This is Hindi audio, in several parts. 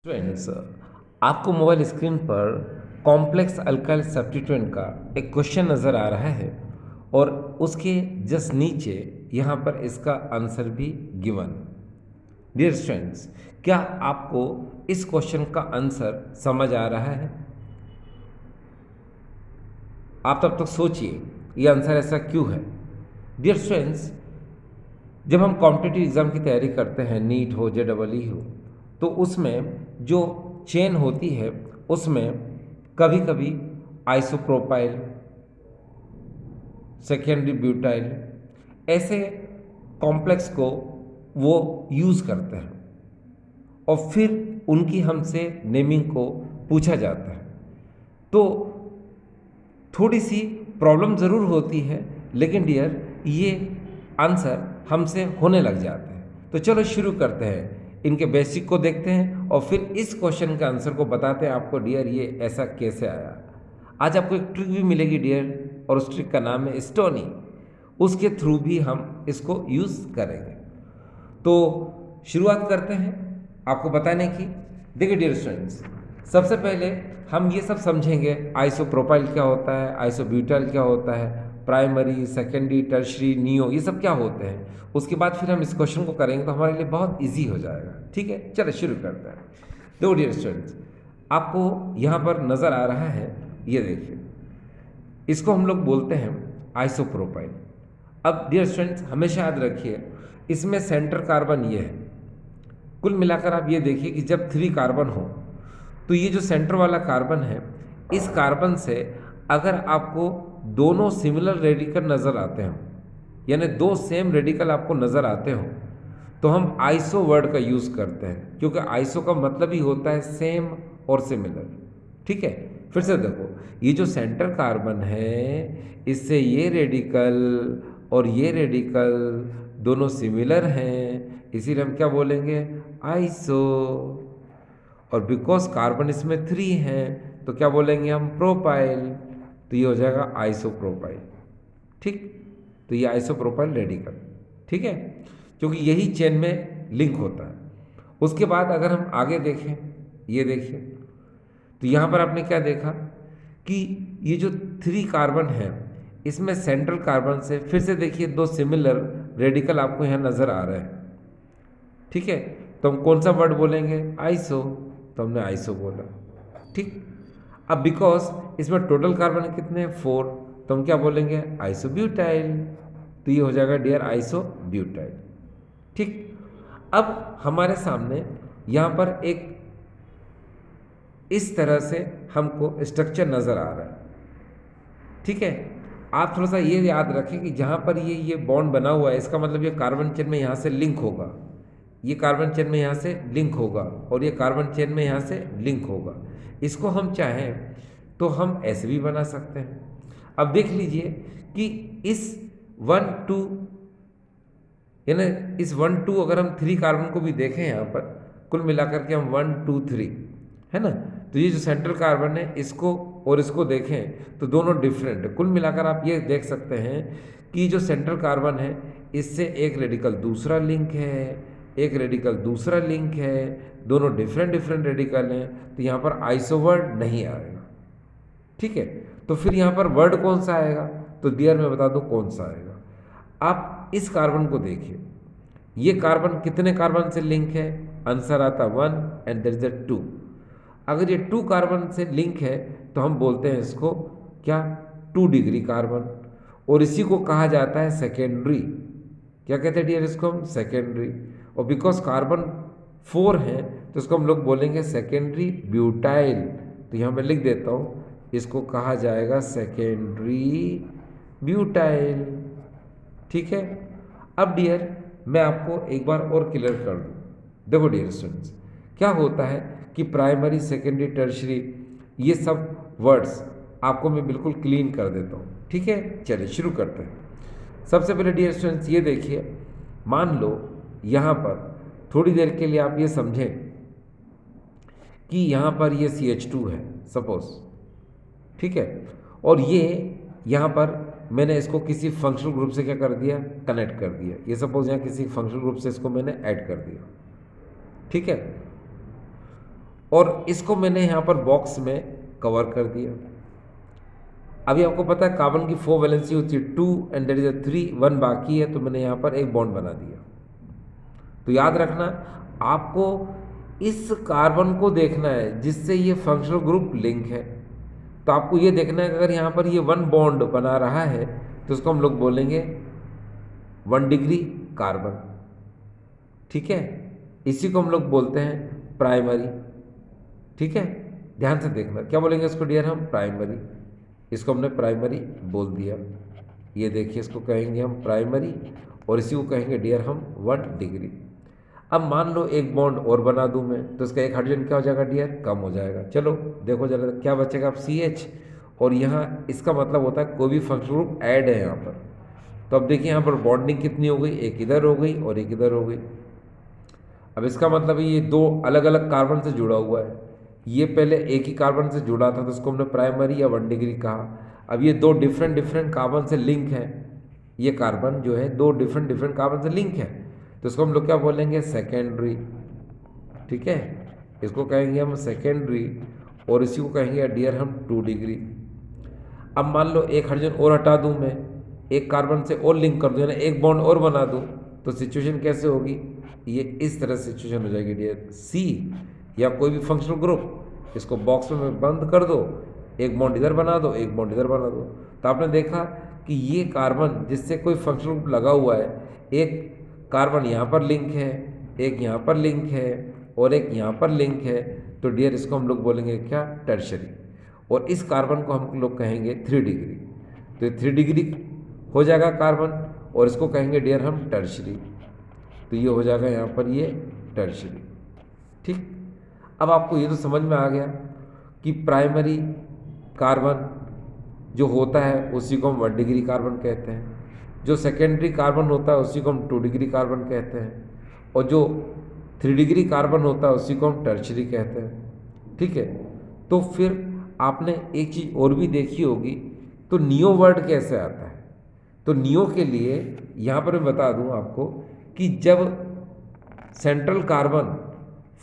फ्रेंड्स, आपको मोबाइल स्क्रीन पर कॉम्प्लेक्स अल्काइल सब्स्टिट्यूएंट का एक क्वेश्चन नज़र आ रहा है और उसके जस्ट नीचे यहाँ पर इसका आंसर भी गिवन। डियर स्टूडेंट्स, क्या आपको इस क्वेश्चन का आंसर समझ आ रहा है? आप तब तक सोचिए ये आंसर ऐसा क्यों है। डियर स्टूडेंट्स, जब हम कॉम्पिटिटिव एग्ज़ाम की तैयारी करते हैं, नीट हो JEE हो, तो उसमें जो चेन होती है उसमें कभी कभी आइसोप्रोपाइल, सेकेंडरी ब्यूटाइल, ऐसे कॉम्प्लेक्स को वो यूज़ करते हैं और फिर उनकी हमसे नेमिंग को पूछा जाता है। तो थोड़ी सी प्रॉब्लम ज़रूर होती है, लेकिन डियर ये आंसर हमसे होने लग जाते हैं। तो चलो शुरू करते हैं, इनके बेसिक को देखते हैं और फिर इस क्वेश्चन के आंसर को बताते हैं आपको डियर ये ऐसा कैसे आया। आज आपको एक ट्रिक भी मिलेगी डियर, और उस ट्रिक का नाम है स्टोनी। उसके थ्रू भी हम इसको यूज़ करेंगे। तो शुरुआत करते हैं आपको बताने की। देखिए डियर स्टूडेंट्स, सबसे पहले हम ये सब समझेंगे आइसोप्रोपाइल क्या होता है, आइसोब्यूटाइल क्या होता है, प्राइमरी, सेकेंडरी, टर्शरी, नियो, ये सब क्या होते हैं। उसके बाद फिर हम इस क्वेश्चन को करेंगे तो हमारे लिए बहुत इजी हो जाएगा। ठीक है, चलो शुरू करते हैं। देखो डियर स्टूडेंट्स, आपको यहाँ पर नज़र आ रहा है, ये देखिए, इसको हम लोग बोलते हैं आइसोप्रोपाइल। अब डियर स्टूडेंट्स हमेशा याद रखिए, इसमें सेंटर कार्बन ये है। कुल मिलाकर आप ये देखिए कि जब 3 कार्बन हो तो ये जो सेंटर वाला कार्बन है, इस कार्बन से अगर आपको दोनों सिमिलर रेडिकल नज़र आते हो, यानी दो सेम रेडिकल आपको नज़र आते हो, तो हम आइसो वर्ड का यूज़ करते हैं, क्योंकि आइसो का मतलब ही होता है सेम और सिमिलर। ठीक है, फिर से देखो, ये जो सेंटर कार्बन है, इससे ये रेडिकल और ये रेडिकल दोनों सिमिलर हैं, इसीलिए हम क्या बोलेंगे, आइसो। और बिकॉज कार्बन इसमें 3 हैं तो क्या बोलेंगे हम, प्रोपाइल। तो ये हो जाएगा आइसोप्रोपाइल। ठीक, तो ये आइसोप्रोपाइल रेडिकल। ठीक है, क्योंकि यही चेन में लिंक होता है। उसके बाद अगर हम आगे देखें, ये देखिए, तो यहाँ पर आपने क्या देखा कि ये जो 3 कार्बन है, इसमें सेंट्रल कार्बन से फिर से देखिए दो सिमिलर रेडिकल आपको यहाँ नज़र आ रहे हैं। ठीक है, तो हम कौन सा वर्ड बोलेंगे, आइसो। तो हमने आइसो बोला। ठीक, अब बिकॉज इसमें टोटल कार्बन कितने हैं, 4, तो हम क्या बोलेंगे, आइसोब्यूटाइल। तो ये हो जाएगा डियर आइसोब्यूटाइल। ठीक, अब हमारे सामने यहाँ पर एक इस तरह से हमको स्ट्रक्चर नज़र आ रहा है। ठीक है, आप थोड़ा सा ये याद रखें कि जहाँ पर ये बॉन्ड बना हुआ है, इसका मतलब ये कार्बन चेन में यहाँ से लिंक होगा, ये कार्बन चेन में यहाँ से लिंक होगा और ये कार्बन चेन में यहाँ से लिंक होगा। इसको हम चाहें तो हम ऐसे भी बना सकते हैं। अब देख लीजिए कि इस 1 2, यानी इस 1 2 अगर हम 3 कार्बन को भी देखें यहाँ पर, कुल मिलाकर के हम 1 2 3 है ना, तो ये जो सेंट्रल कार्बन है इसको और इसको देखें तो दोनों डिफरेंट है। कुल मिलाकर आप ये देख सकते हैं कि जो सेंट्रल कार्बन है, इससे एक रेडिकल दूसरा लिंक है, एक रेडिकल दूसरा लिंक है, दोनों डिफरेंट डिफरेंट रेडिकल हैं, तो यहाँ पर आइसो वर्ड नहीं आएगा। ठीक है, तो फिर यहाँ पर वर्ड कौन सा आएगा, तो डियर मैं बता दूँ कौन सा आएगा। आप इस कार्बन को देखिए, ये कार्बन कितने कार्बन से लिंक है, आंसर आता 1 एंड देयर इज अ 2। अगर ये 2 कार्बन से लिंक है तो हम बोलते हैं इसको क्या, 2 डिग्री कार्बन, और इसी को कहा जाता है सेकेंडरी। क्या कहते हैं डियर, इसको हम सेकेंडरी। और बिकॉज कार्बन 4 है तो इसको हम लोग बोलेंगे सेकेंडरी ब्यूटाइल। तो यहाँ मैं लिख देता हूँ, इसको कहा जाएगा सेकेंडरी ब्यूटाइल। ठीक है, अब डियर मैं आपको एक बार और क्लियर कर दूँ। देखो डियर स्टूडेंट्स, क्या होता है कि प्राइमरी, सेकेंडरी, टर्शरी, ये सब वर्ड्स आपको मैं बिल्कुल क्लीन कर देता हूँ। ठीक है, चलिए शुरू करते हैं। सबसे पहले डियर स्टूडेंट्स ये देखिए, मान लो यहाँ पर थोड़ी देर के लिए आप ये समझें कि यहाँ पर ये CH2 है सपोज। ठीक है, और ये यहाँ पर मैंने इसको किसी फंक्शनल ग्रुप से क्या कर दिया, कनेक्ट कर दिया। ये सपोज यहाँ किसी फंक्शनल ग्रुप से इसको मैंने ऐड कर दिया। ठीक है, और इसको मैंने यहाँ पर बॉक्स में कवर कर दिया। अभी आपको पता है कार्बन की 4 वैलेंसी होती है 2 एंड देयर इज अ 3, 1 बाकी है, तो मैंने यहाँ पर एक बॉन्ड बना दिया। तो याद रखना आपको इस कार्बन को देखना है जिससे ये फंक्शनल ग्रुप लिंक है। तो आपको ये देखना है कि अगर यहाँ पर ये 1 बॉन्ड बना रहा है तो उसको हम लोग बोलेंगे 1 डिग्री कार्बन, ठीक है। इसी को हम लोग बोलते हैं प्राइमरी, ठीक है। ध्यान से देखना, क्या बोलेंगे इसको डियर हम? प्राइमरी। इसको हमने प्राइमरी बोल दिया। ये देखिए, इसको कहेंगे हम प्राइमरी और इसी को कहेंगे डियर हम 1 डिग्री। अब मान लो एक बॉन्ड और बना दूं मैं, तो इसका एक हाइड्रोजन क्या हो जाएगा डियर? कम हो जाएगा। चलो देखो जरा क्या बचेगा, अब CH, और यहाँ इसका मतलब होता है कोई भी फंक्शनल ग्रुप ऐड है यहाँ पर। तो अब देखिए यहाँ पर बॉन्डिंग कितनी हो गई, एक इधर हो गई और एक इधर हो गई। अब इसका मतलब ये दो अलग अलग कार्बन से जुड़ा हुआ है। ये पहले एक ही कार्बन से जुड़ा था तो इसको हमने प्राइमरी या 1 डिग्री कहा। अब ये दो डिफरेंट डिफरेंट कार्बन से लिंक है, ये कार्बन जो है दो डिफरेंट डिफरेंट कार्बन से लिंक है, तो इसको हम लोग क्या बोलेंगे? सेकेंडरी, ठीक है। इसको कहेंगे हम सेकेंडरी और इसी को कहेंगे डियर हम 2 डिग्री। अब मान लो एक हाइड्रोजन और हटा दूं मैं, एक कार्बन से और लिंक कर दूं, यानी एक बॉन्ड और बना दूं, तो सिचुएशन कैसे होगी? ये इस तरह सिचुएशन हो जाएगी डियर। C या कोई भी फंक्शनल ग्रुप, इसको बॉक्स में बंद कर दो, एक बॉन्ड इधर बना दो, एक बॉन्ड इधर बना दो। तो आपने देखा कि ये कार्बन जिससे कोई फंक्शनल ग्रुप लगा हुआ है, एक कार्बन यहाँ पर लिंक है, एक यहाँ पर लिंक है और एक यहाँ पर लिंक है, तो डियर इसको हम लोग बोलेंगे क्या? टर्शरी। और इस कार्बन को हम लोग कहेंगे 3 डिग्री। तो ये 3 डिग्री हो जाएगा कार्बन और इसको कहेंगे डियर हम टर्शरी। तो ये हो जाएगा यहाँ पर ये टर्शरी, ठीक। अब आपको ये तो समझ में आ गया कि प्राइमरी कार्बन जो होता है उसी को हम 1 डिग्री कार्बन कहते हैं, जो सेकेंडरी कार्बन होता है उसी को हम 2 डिग्री कार्बन कहते हैं, और जो 3 डिग्री कार्बन होता है उसी को हम टर्शरी कहते हैं, ठीक है। तो फिर आपने एक चीज़ और भी देखी होगी, तो नियो वर्ड कैसे आता है? तो नियो के लिए यहाँ पर मैं बता दूँ आपको कि जब सेंट्रल कार्बन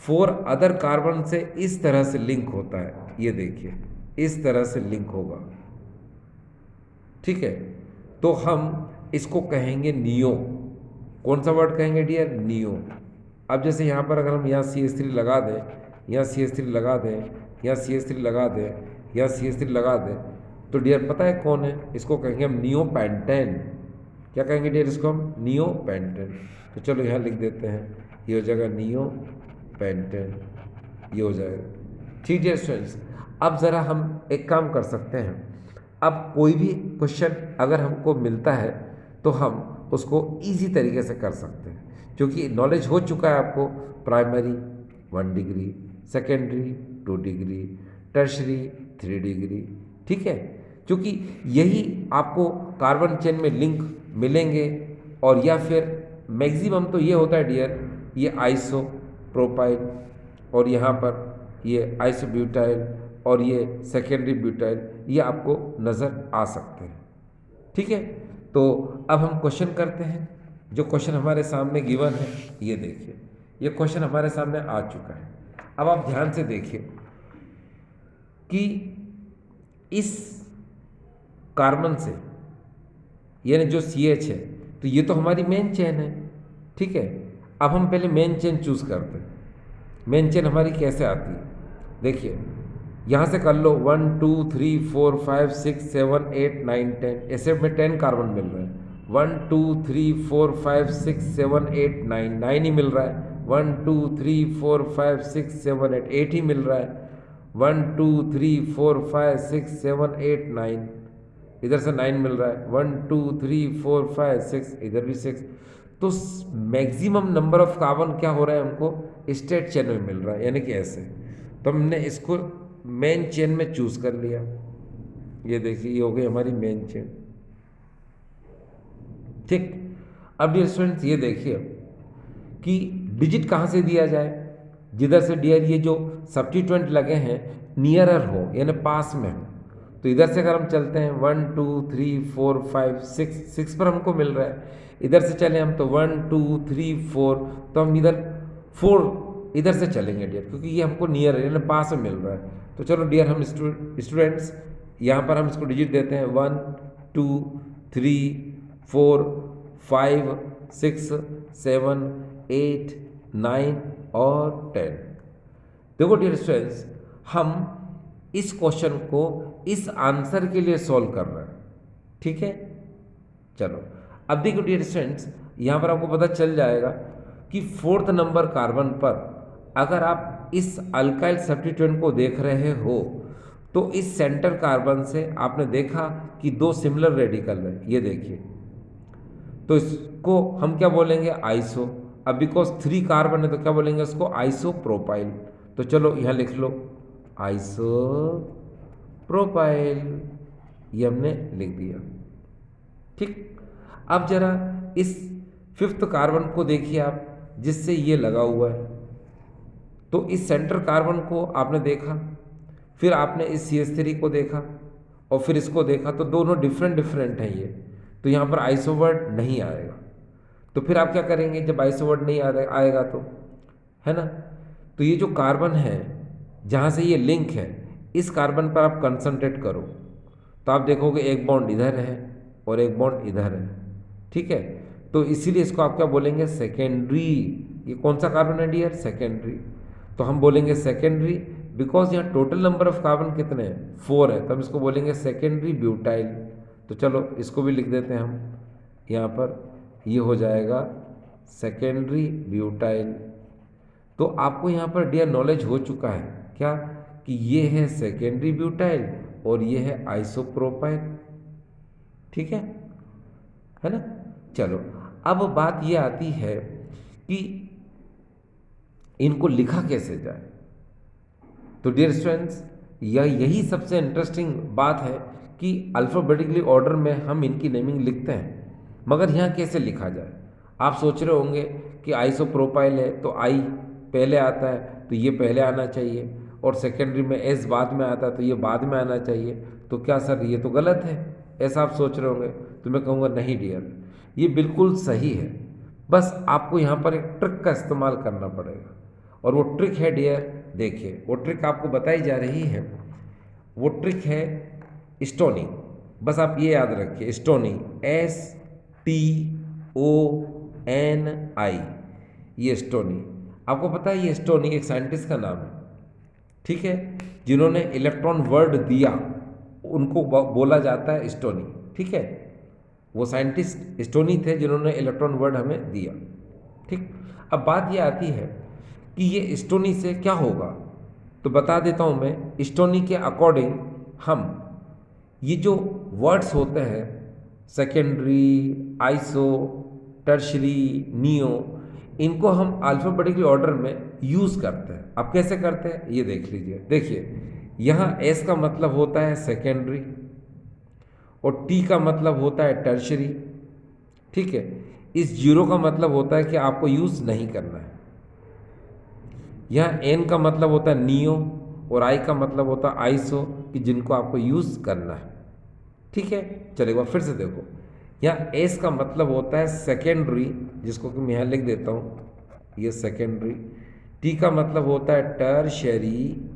4 अदर कार्बन से इस तरह से लिंक होता है, ये देखिए इस तरह से लिंक होगा, ठीक है, तो हम इसको कहेंगे नियो। कौन सा वर्ड कहेंगे डियर? नियो। अब जैसे यहाँ पर अगर हम यहाँ CH3 लगा दें, यहाँ CH3 लगा दें, यहाँ CH3 लगा दें, यहाँ CH3 लगा दें, तो डियर पता है कौन है? इसको कहेंगे हम नियो पेंटेन। क्या कहेंगे डियर? इसको हम नियो पेंटेन। तो चलो यहाँ लिख देते हैं, ये हो जाएगा नियो पेंटेन, ये हो जाएगा, ठीक है स्टूडेंट्स। अब ज़रा हम एक काम कर सकते हैं, अब कोई भी क्वेश्चन अगर हमको मिलता है तो हम उसको इजी तरीके से कर सकते हैं, क्योंकि नॉलेज हो चुका है आपको। Primary 1 degree, secondary 2 degree, tertiary 3 degree, ठीक है। क्योंकि यही आपको कार्बन चेन में लिंक मिलेंगे, और या फिर मैक्सिमम तो ये होता है डियर, ये आइसो प्रोपाइल और यहाँ पर ये आइसोब्यूटाइल और ये सेकेंडरी ब्यूटाइल, ये आपको नज़र आ सकते हैं, ठीक है। तो अब हम क्वेश्चन करते हैं। जो क्वेश्चन हमारे सामने गिवन है, ये देखिए ये क्वेश्चन हमारे सामने आ चुका है। अब आप ध्यान से देखिए कि इस कार्बन से, यानी जो CH है, तो ये तो हमारी मेन चेन है, ठीक है। अब हम पहले मेन चेन चूज करते हैं। मेन चेन हमारी कैसे आती है? देखिए यहाँ से कर लो 1 2 3 4 5 6 7 8 9 10, ऐसे में 10 कार्बन मिल रहे हैं। 1 2 3 4 5 6 7 8 9, 9 ही मिल रहा है। 1 2 3 4 5 6 7 8, 8 ही मिल रहा है। 1 2 3 4 5 6 7 8 9, इधर से 9 मिल रहा है। 1 2 3 4 5 6, इधर भी 6। तो मैक्सिमम नंबर ऑफ कार्बन क्या हो रहा है हमको? स्ट्रेट चेन में मिल रहा है, यानी कि ऐसे। तो हमने इसको मेन चेन में चूज कर लिया। ये देखिए ये हो गई हमारी मेन चेन, ठीक। अब डियर स्टूडेंट्स ये देखिए कि डिजिट कहाँ से दिया जाए? जिधर से डियर ये जो सब्स्टिट्यूएंट लगे हैं नियरर हो, यानी पास में हो। तो इधर से अगर हम चलते हैं 1 2 3 4 5 6 पर हमको मिल रहा है। इधर से चले हम तो 1 2 3 4, तो हम इधर 4 इधर से चलेंगे डियर, क्योंकि ये हमको नियर है, यानी पास में मिल रहा है। तो चलो डियर, हम स्टूडेंट्स यहाँ पर हम इसको डिजिट देते हैं 1 2 3 4 5 6 7 8 9 और 10। देखो डियर स्टूडेंट्स, हम इस क्वेश्चन को इस आंसर के लिए सॉल्व कर रहे हैं, ठीक है। चलो अब देखो डियर स्टूडेंट्स, यहाँ पर आपको पता चल जाएगा कि 4th नंबर कार्बन पर अगर आप इस अल्काइल सब्स्टिट्यूएंट को देख रहे हो तो इस सेंटर कार्बन से आपने देखा कि 2 सिमिलर रेडिकल है, ये देखिए। तो इसको हम क्या बोलेंगे, आइसो। अब बिकॉज 3 कार्बन है तो क्या बोलेंगे इसको, आइसोप्रोपाइल। तो चलो यहाँ लिख लो आइसोप्रोपाइल, ये हमने लिख दिया, ठीक। अब जरा इस 5th कार्बन को देखिए आप, जिससे ये लगा हुआ है। तो इस सेंटर कार्बन को आपने देखा, फिर आपने इस CH3 को देखा और फिर इसको देखा, तो दोनों डिफरेंट हैं ये। तो यहाँ पर आइसो वर्ड नहीं आएगा। तो फिर आप क्या करेंगे जब आइसो वर्ड नहीं आएगा तो, है ना। तो ये जो कार्बन है जहाँ से ये लिंक है, इस कार्बन पर आप कंसंट्रेट करो तो आप देखोगे एक बॉन्ड इधर है और एक बॉन्ड इधर है, ठीक है। तो इसीलिए इसको आप क्या बोलेंगे, सेकेंडरी। ये कौन सा कार्बन है डियर, सेकेंडरी। तो हम बोलेंगे सेकेंडरी बिकॉज यहाँ टोटल नंबर ऑफ कार्बन कितने हैं, 4 है, तो हम इसको बोलेंगे सेकेंडरी ब्यूटाइल। तो चलो इसको भी लिख देते हैं हम यहाँ पर, ये हो जाएगा सेकेंडरी ब्यूटाइल। तो आपको यहाँ पर डियर नॉलेज हो चुका है क्या, कि ये है सेकेंडरी ब्यूटाइल और ये है आइसोप्रोपाइल, ठीक है ना। चलो अब बात ये आती है कि इनको लिखा कैसे जाए। तो डियर स्टूडेंट्स, यही सबसे इंटरेस्टिंग बात है कि अल्फ़ाबेटिकली ऑर्डर में हम इनकी नेमिंग लिखते हैं, मगर यहाँ कैसे लिखा जाए। आप सोच रहे होंगे कि आइसोप्रोपाइल है तो आई पहले आता है तो ये पहले आना चाहिए, और सेकेंडरी में एस बाद में आता है तो ये बाद में आना चाहिए। तो क्या सर ये तो गलत है, ऐसा आप सोच रहे होंगे। तो मैं कहूँगा नहीं डियर, ये बिल्कुल सही है। बस आपको यहाँ पर एक ट्रिक का इस्तेमाल करना पड़ेगा, और वो ट्रिक है डियर, देखिए वो ट्रिक आपको बताई जा रही है। वो ट्रिक है स्टोनी। बस आप ये याद रखिए, स्टोनी, STONI, ये स्टोनी। आपको पता है ये स्टोनी एक साइंटिस्ट का नाम है, ठीक है, जिन्होंने इलेक्ट्रॉन वर्ड दिया उनको बोला जाता है स्टोनी, ठीक है। वो साइंटिस्ट स्टोनी थे जिन्होंने इलेक्ट्रॉन वर्ड हमें दिया, ठीक। अब बात ये आती है कि ये स्टोनी से क्या होगा, तो बता देता हूँ मैं। स्टोनी के अकॉर्डिंग हम ये जो वर्ड्स होते हैं सेकेंडरी, आइसो, टर्शरी, नियो, इनको हम अल्फ़ाबेटिकली ऑर्डर में यूज़ करते हैं। अब कैसे करते हैं ये देख लीजिए। देखिए यहाँ एस का मतलब होता है सेकेंडरी और टी का मतलब होता है टर्शरी, ठीक है। इस जीरो का मतलब होता है कि आपको यूज़ नहीं करना है। यहाँ एन का मतलब होता है नियो और आई का मतलब होता है आइसो, कि जिनको आपको यूज़ करना है, ठीक है। चलिए एक बार फिर से देखो, यहाँ एस का मतलब होता है सेकेंडरी, जिसको कि मैं यहाँ लिख देता हूँ, ये सेकेंडरी। टी का मतलब होता है टर्शरी,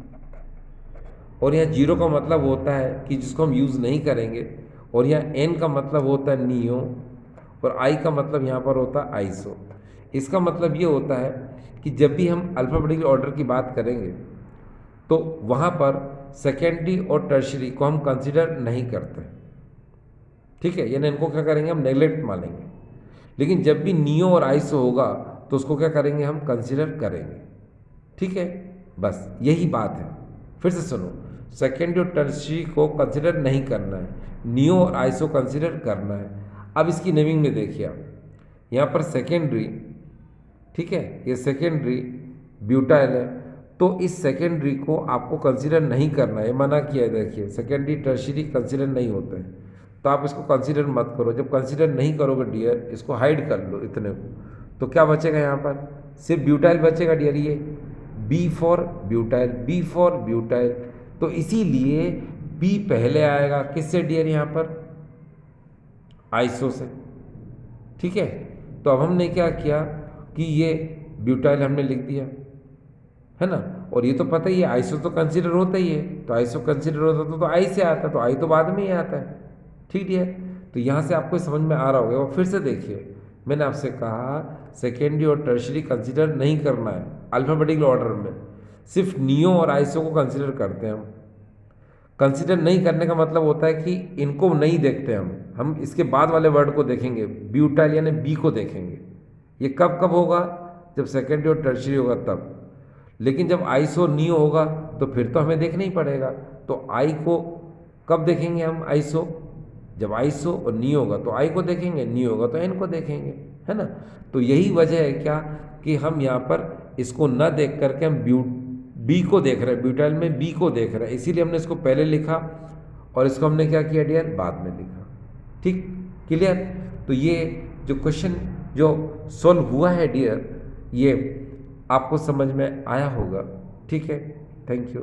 और यहाँ जीरो का मतलब होता है कि जिसको हम यूज़ नहीं करेंगे, और यहाँ एन का मतलब होता है नियो, और आई का मतलब यहाँ पर होता है आइसो। इसका मतलब ये होता है कि जब भी हम अल्फ़ाबेटिकल ऑर्डर की बात करेंगे तो वहाँ पर सेकेंडरी और टर्शरी को हम कंसिडर नहीं करते, ठीक है, यानी इनको क्या करेंगे हम नेगलेक्ट मानेंगे। लेकिन जब भी नियो और आइसो होगा तो उसको क्या करेंगे हम कंसिडर करेंगे, ठीक है। बस यही बात है। फिर से सुनो, सेकेंडरी और टर्शरी को कंसिडर नहीं करना है, नियो और आइसो कंसिडर करना है। अब इसकी नेमिंग में देखिए आप, यहाँ पर सेकेंडरी, ठीक है, ये सेकेंडरी ब्यूटाइल है, तो इस सेकेंडरी को आपको कंसिडर नहीं करना है, मना किया है। देखिए सेकेंडरी टर्शरी कंसिडर नहीं होते हैं, तो आप इसको कंसिडर मत करो। जब कंसिडर नहीं करोगे डियर, इसको हाइड कर लो इतने को, तो क्या बचेगा यहाँ पर, सिर्फ ब्यूटाइल बचेगा डियर, ये B for butyl, B for butyl. तो इसीलिए बी पहले आएगा, किससे डियर, यहाँ पर आइसो से, ठीक है। तो अब हमने क्या किया कि ये ब्यूटाइल हमने लिख दिया, है ना। और ये तो पता ही है, आइसो तो कंसिडर होता ही है, तो आइसो कंसिडर होता तो आई से आता, तो आई तो बाद में ही आता है। ठीक है, तो यहाँ से आपको समझ में आ रहा होगा। और फिर से देखिए, मैंने आपसे कहा सेकेंडरी और टर्शरी कंसिडर नहीं करना है अल्फाबेटिकल ऑर्डर में, सिर्फ नियो और आइसो को कंसिडर करते हैं हम। कंसिडर नहीं करने का मतलब होता है कि इनको नहीं देखते हम इसके बाद वाले वर्ड को देखेंगे, ब्यूटाइल यानी बी को देखेंगे। ये कब कब होगा, जब सेकेंडरी और टर्शरी होगा तब। लेकिन जब आइसो नियो होगा तो फिर तो हमें देखना ही पड़ेगा। तो आई को कब देखेंगे हम, आइसो, जब आइसो और नियो होगा तो आई को देखेंगे, नियो होगा तो एन को देखेंगे, है ना। तो यही वजह है क्या कि हम यहाँ पर इसको न देख करके हम बी को देख रहे हैं, ब्यूटाइल में बी को देख रहे हैं, इसीलिए हमने इसको पहले लिखा और इसको हमने क्या किया डियर, बाद में लिखा। ठीक, क्लियर। तो ये जो क्वेश्चन जो सॉल्व हुआ है डियर, ये आपको समझ में आया होगा। ठीक है, थैंक यू।